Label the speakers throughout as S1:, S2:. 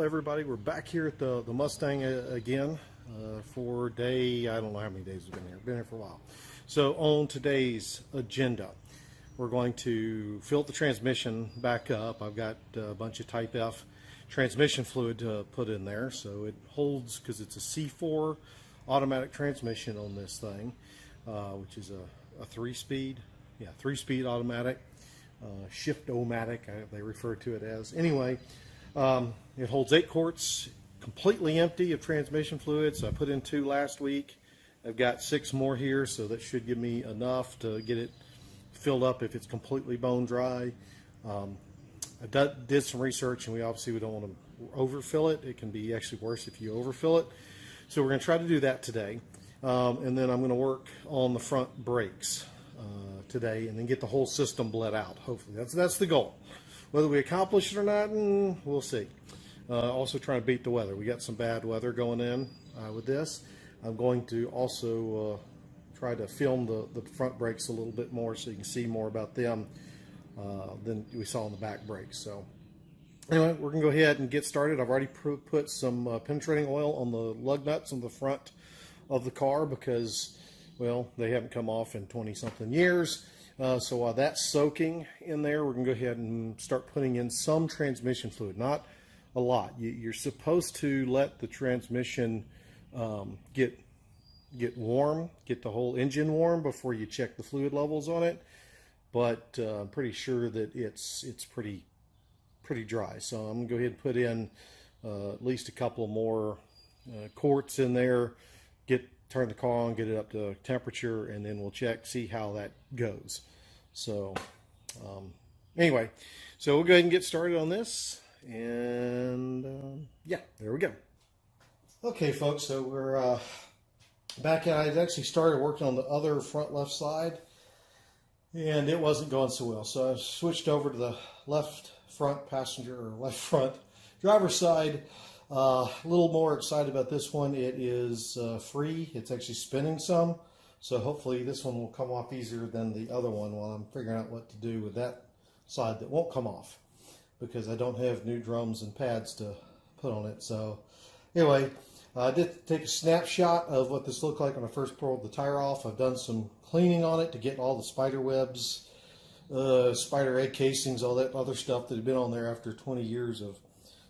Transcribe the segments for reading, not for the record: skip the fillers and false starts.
S1: everybody, we're back here at the Mustang again for day, I don't know how many days we've been here for a while. So on today's agenda, we're going to fill the transmission back up. I've got a bunch of Type F transmission fluid to put in there, so it holds, because it's a C4 automatic transmission on this thing, which is a three-speed automatic, shift-o-matic, they refer to it as. Anyway, it holds 8 quarts, completely empty of transmission fluid. So I put in 2 last week. I've got 6 more here, so that should give me enough to get it filled up if it's completely bone dry. I did some research, and we don't want to overfill it. It can be actually worse if you overfill it. So we're going to try to do that today. And then I'm going to work on the front brakes today, and then get the whole system bled out. Hopefully, that's the goal. Whether we accomplish it or not, we'll see. Also trying to beat the weather. We got some bad weather going in with this. I'm going to also try to film the front brakes a little bit more so you can see more about them than we saw on the back brakes. So anyway, we're going to go ahead and get started. I've already put some penetrating oil on the lug nuts on the front of the car because, well, they haven't come off in 20-something years. So while that's soaking in there, we're going to go ahead and start putting in some transmission fluid. Not a lot. You're supposed to let the transmission get warm, get the whole engine warm before you check the fluid levels on it. But I'm pretty sure that it's pretty dry. So I'm going to go ahead and put in at least a couple more quarts in there, turn the car on, get it up to temperature, and then we'll see how that goes. So anyway, so we'll go ahead and get started on this, and yeah, there we go. Okay, folks, so we're back at it. I actually started working on the other front left side, and it wasn't going so well. So I switched over to the left front driver's side. A little more excited about this one. It is free. It's actually spinning some. So hopefully this one will come off easier than the other one while I'm figuring out what to do with that side that won't come off, because I don't have new drums and pads to put on it. So anyway, I did take a snapshot of what this looked like when I first pulled the tire off. I've done some cleaning on it to get all the spider webs, spider egg casings, all that other stuff that had been on there after 20 years of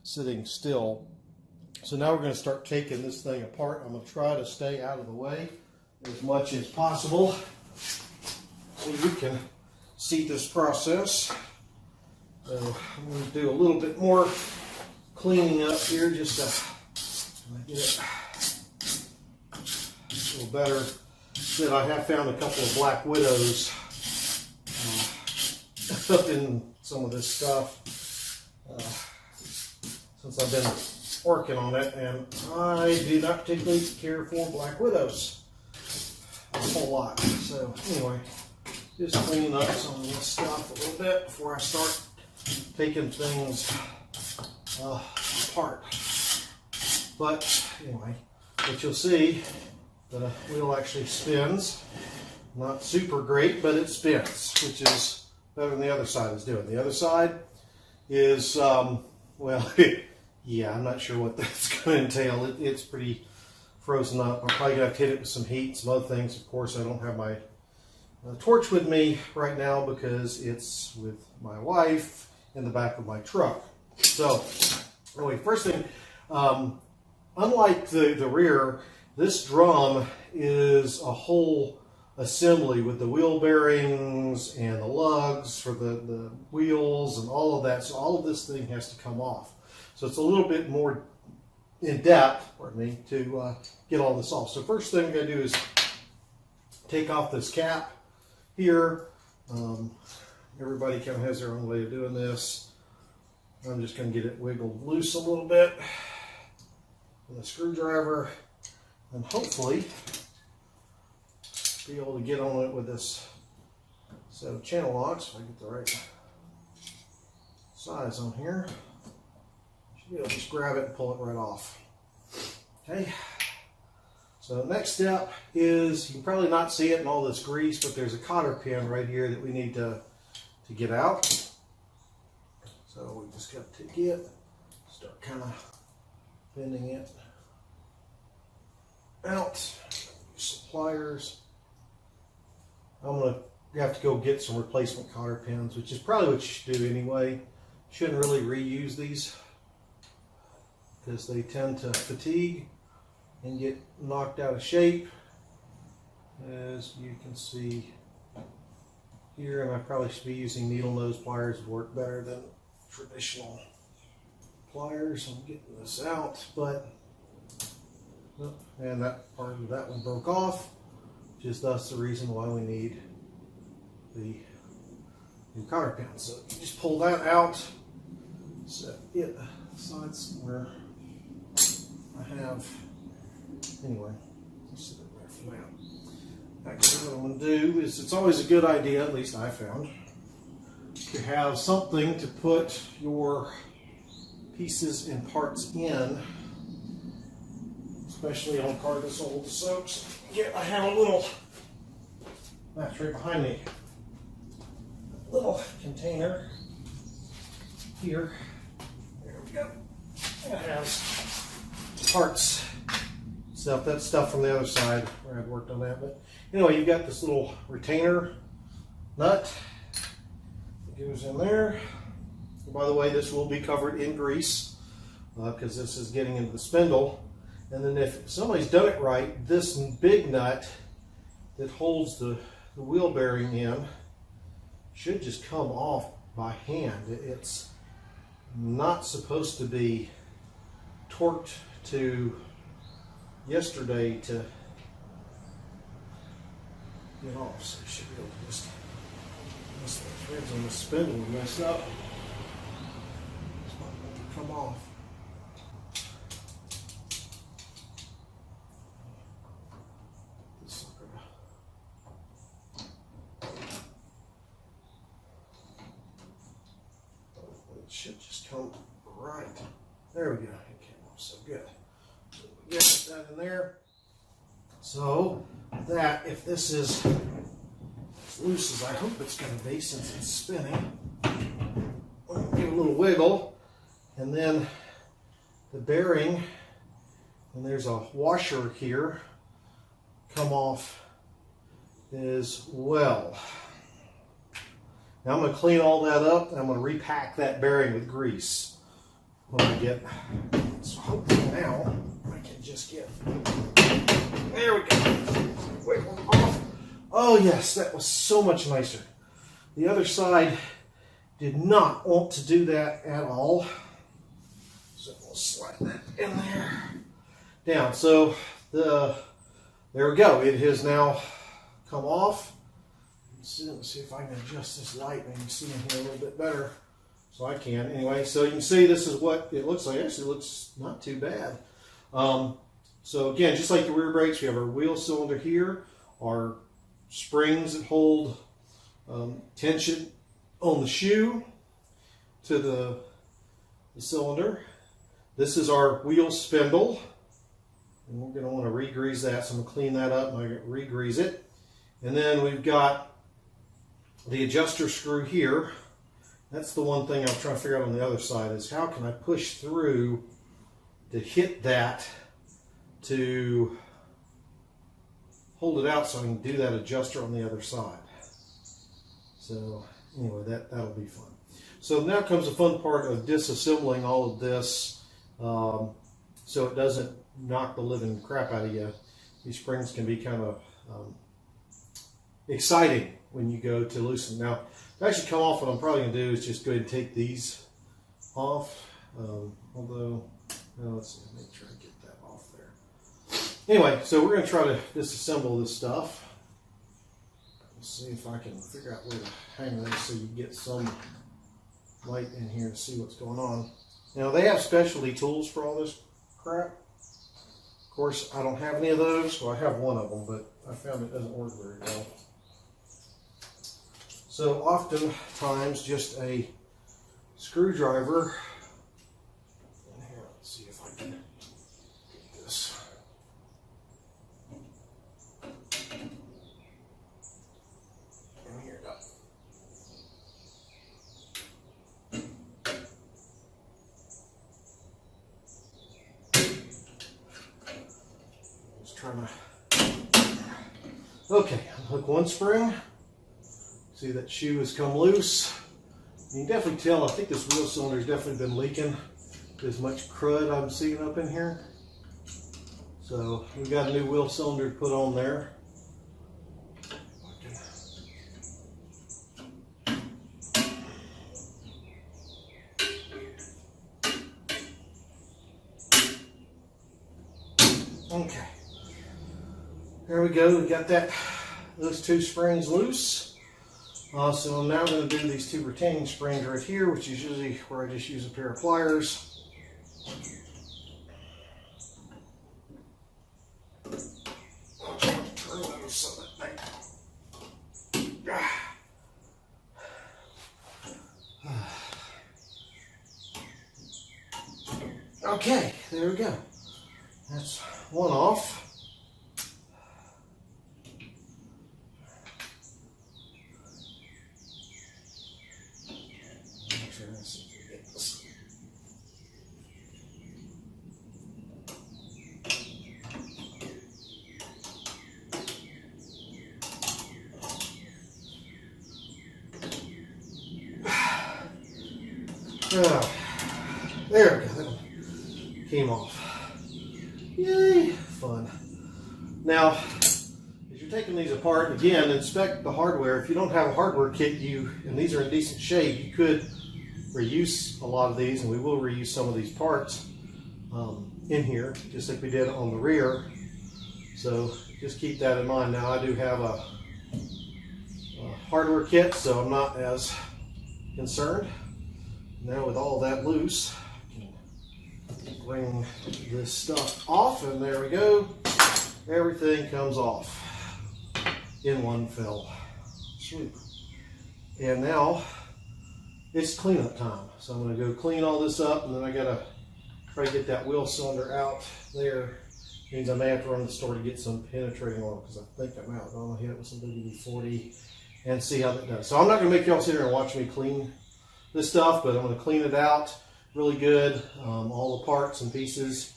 S1: sitting still. So now we're going to start taking this thing apart. I'm going to try to stay out of the way as much as possible so you can see this process. So I'm going to do a little bit more cleaning up here just to get it a little better. That I have found a couple of black widows up in some of this stuff since I've been working on it, and I do not particularly care for black widows a whole lot. So anyway, just cleaning up some of this stuff a little bit before I start taking things apart. But anyway, what you'll see, the wheel actually spins. Not super great, but it spins, which is better than the other side is doing. The other side is, well, yeah, I'm not sure what that's going to entail. It's pretty frozen up. I'm probably going to have to hit it with some heat, some other things. Of course, I don't have my torch with me right now because it's with my wife in the back of my truck. So, anyway, first thing, unlike the rear, this drum is a whole assembly with the wheel bearings and the lugs for the wheels and all of that. So all of this thing has to come off. So it's a little bit more in depth, to get all this off. So first thing we're going to do is take off this cap here. Everybody kind of has their own way of doing this. I'm just going to get it wiggled loose a little bit with a screwdriver, and hopefully be able to get on it with this set of channel locks if I get the right size on here. Should be able to just grab it and pull it right off. Okay. So the next step is, you can probably not see it in all this grease, but there's a cotter pin right here that we need to get out. So we just got to take it, start kind of bending it out. Some pliers. I'm going to have to go get some replacement cotter pins, which is probably what you should do anyway. Shouldn't really reuse these because they tend to fatigue and get knocked out of shape, as you can see here. And I probably should be using needle nose pliers to work better than traditional pliers. I'm getting this out, but and that part of that one broke off, which is thus the reason why we need the new cotter pin. So you just pull that out, set it aside somewhere. I have, anyway, just sit it there for now. Actually, what I'm going to do is, it's always a good idea, at least I found, to have something to put your pieces and parts in, especially on a car this old. So I have a little, that's right behind me, little container here. There we go. It has parts stuff. That's stuff from the other side where I've worked on that. But anyway, you've got this little retainer nut that goes in there. And by the way, this will be covered in grease because this is getting into the spindle. And then if somebody's done it right, this big nut that holds the wheel bearing in should just come off by hand. It's not supposed to be torqued to yesterday to get off. So you should be able to just, unless the threads on the spindle are messed up, it's not going to come off. It should just come right. There we go. It came off so good. So we get that in there. So that, if this is as loose as I hope it's going to be since it's spinning, we'll give it a little wiggle, and then the bearing, and there's a washer here, come off as well. Now I'm going to clean all that up, and I'm going to repack that bearing with grease when I get, so hopefully now I can just get, there we go, wiggle off. Oh yes, that was so much nicer. The other side did not want to do that at all. So we'll slide that in there, down. So there we go, it has now come off. Let's see if I can adjust this light and you can see in here a little bit better. So I can. Anyway, so you can see this is what it looks like. Actually, it looks not too bad. So again, just like the rear brakes, we have our wheel cylinder here, our springs that hold tension on the shoe to the cylinder. This is our wheel spindle. And we're going to want to re-grease that. So I'm going to clean that up and I'm going to re-grease it. And then we've got the adjuster screw here. That's the one thing I'm trying to figure out on the other side, is how can I push through to hit that to hold it out so I can do that adjuster on the other side. So anyway, that'll be fun. So now comes the fun part of disassembling all of this so it doesn't knock the living crap out of you. These springs can be kind of exciting when you go to loosen. Now, to actually come off, what I'm probably going to do is just go ahead and take these off. Although, let's see, make sure I get that off there. Anyway, so we're going to try to disassemble this stuff. Let's see if I can figure out where to hang this so you get some light in here to see what's going on. Now, they have specialty tools for all this crap. Of course, I don't have any of those. Well, I have one of them, but I found it doesn't work very well. So oftentimes just a screwdriver. And here, let's see if I can get this. And here it goes. Okay, unhook one spring. See that shoe has come loose. You can definitely tell, I think this wheel cylinder has definitely been leaking. There's much crud I'm seeing up in here. So we got a new wheel cylinder to put on there. Okay, there we go. We got those two springs loose. So I'm now going to do these two retaining springs right here, which is usually where I just use a pair of pliers. Okay, there we go. That's one off. There we go. That one came off. Yay, fun. Now, as you're taking these apart, again, inspect the hardware. If you don't have a hardware kit, and these are in decent shape, you could reuse a lot of these, and we will reuse some of these parts in here, just like we did on the rear. So just keep that in mind. Now, I do have a hardware kit, so I'm not as concerned. Now with all that loose, I can bring this stuff off, and there we go. Everything comes off in one fell swoop. And now it's cleanup time. So I'm going to go clean all this up, and then I got to try to get that wheel cylinder out there. Means I may have to run to the store to get some penetrating oil, because I think I'm out. I'm going to hit it with some WD-40 and see how that does. So I'm not going to make y'all sit here and watch me clean this stuff, but I'm going to clean it out really good, all the parts and pieces,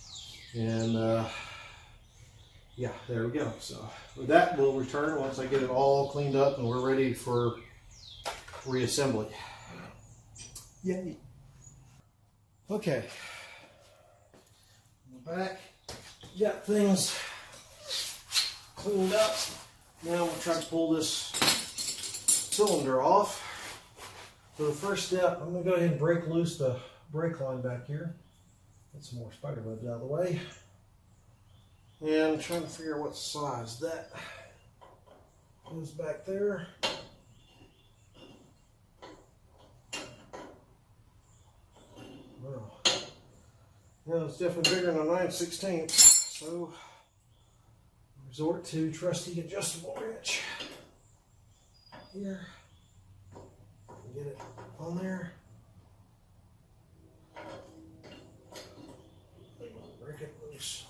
S1: and yeah, there we go. So with that, we'll return once I get it all cleaned up and we're ready for reassembly. Yay. Okay, back, got things cleaned up. Now we'll try to pull this cylinder off. So the first step, I'm going to go ahead and break loose the brake line back here. Get some more spider webs out of the way. And I'm trying to figure out what size that goes back there. Well, it's definitely bigger than a 9/16. So resort to trusty adjustable wrench here. Get it on there. Break it loose.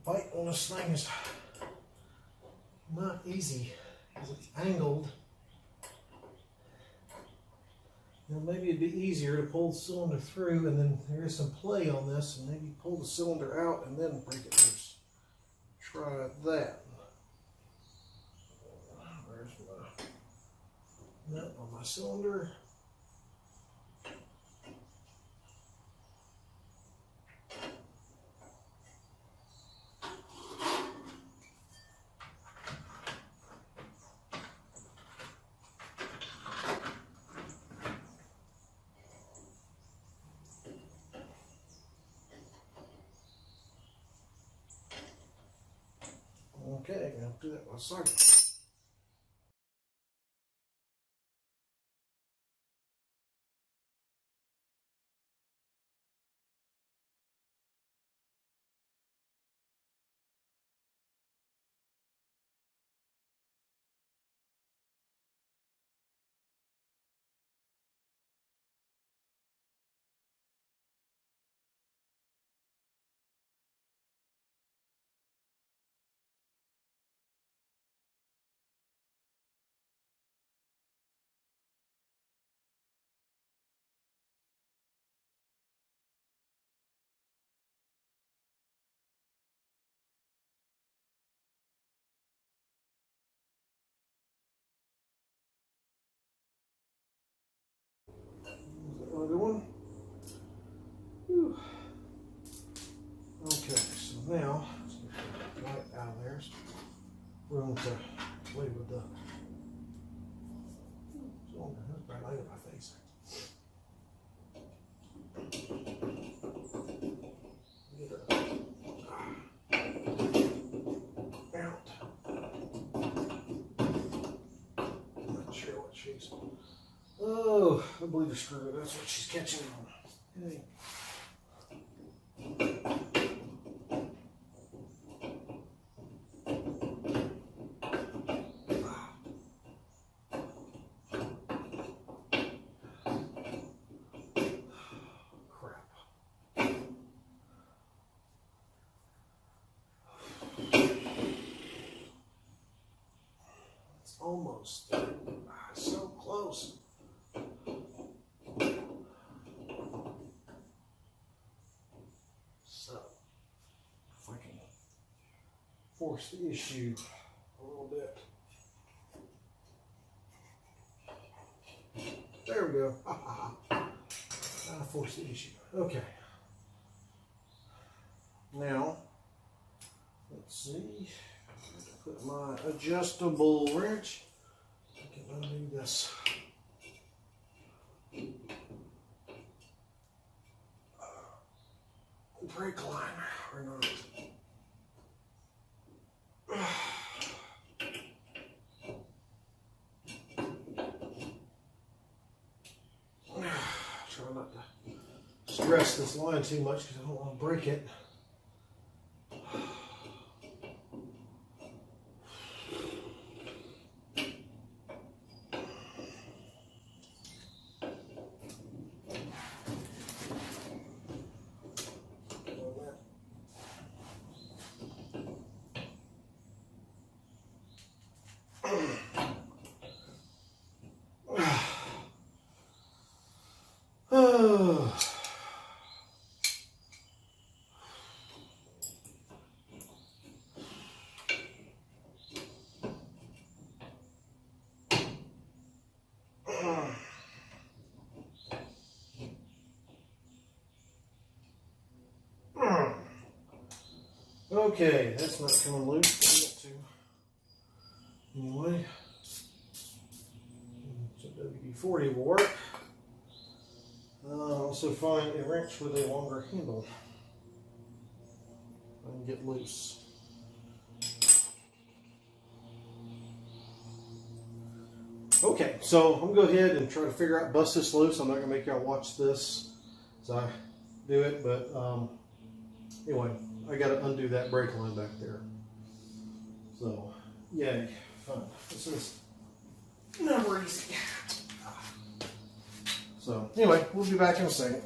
S1: Bite on this thing is not easy because it's angled. Now maybe it'd be easier to pull the cylinder through, and then there is some play on this, and maybe pull the cylinder out and then break it loose. Try that. Where's my nut on my cylinder? Okay, I'll do that one second. Another one. Whew. Okay, so now let's get the light out of there. Room to play with the. Oh, that's bright light in my face. Get her out. Not sure what she's. Oh, I believe the screw. That's what she's catching on. Hey. Almost. So close. So, if I can force the issue a little bit. There we go. I'll force the issue. Okay. Now, let's see. Put my adjustable wrench. I can undo this. Brake line or not. Try not to stress this line too much because I don't want to break it. Okay, that's not coming loose. Anyway, so WD-40 will work. Also find a wrench with a longer handle. I can get loose. Okay, so I'm gonna go ahead and try to figure out, bust this loose. I'm not gonna make y'all watch this as I do it, but anyway, I gotta undo that brake line back there. So, yay, fun. This is never easy. So, anyway, we'll be back in a second.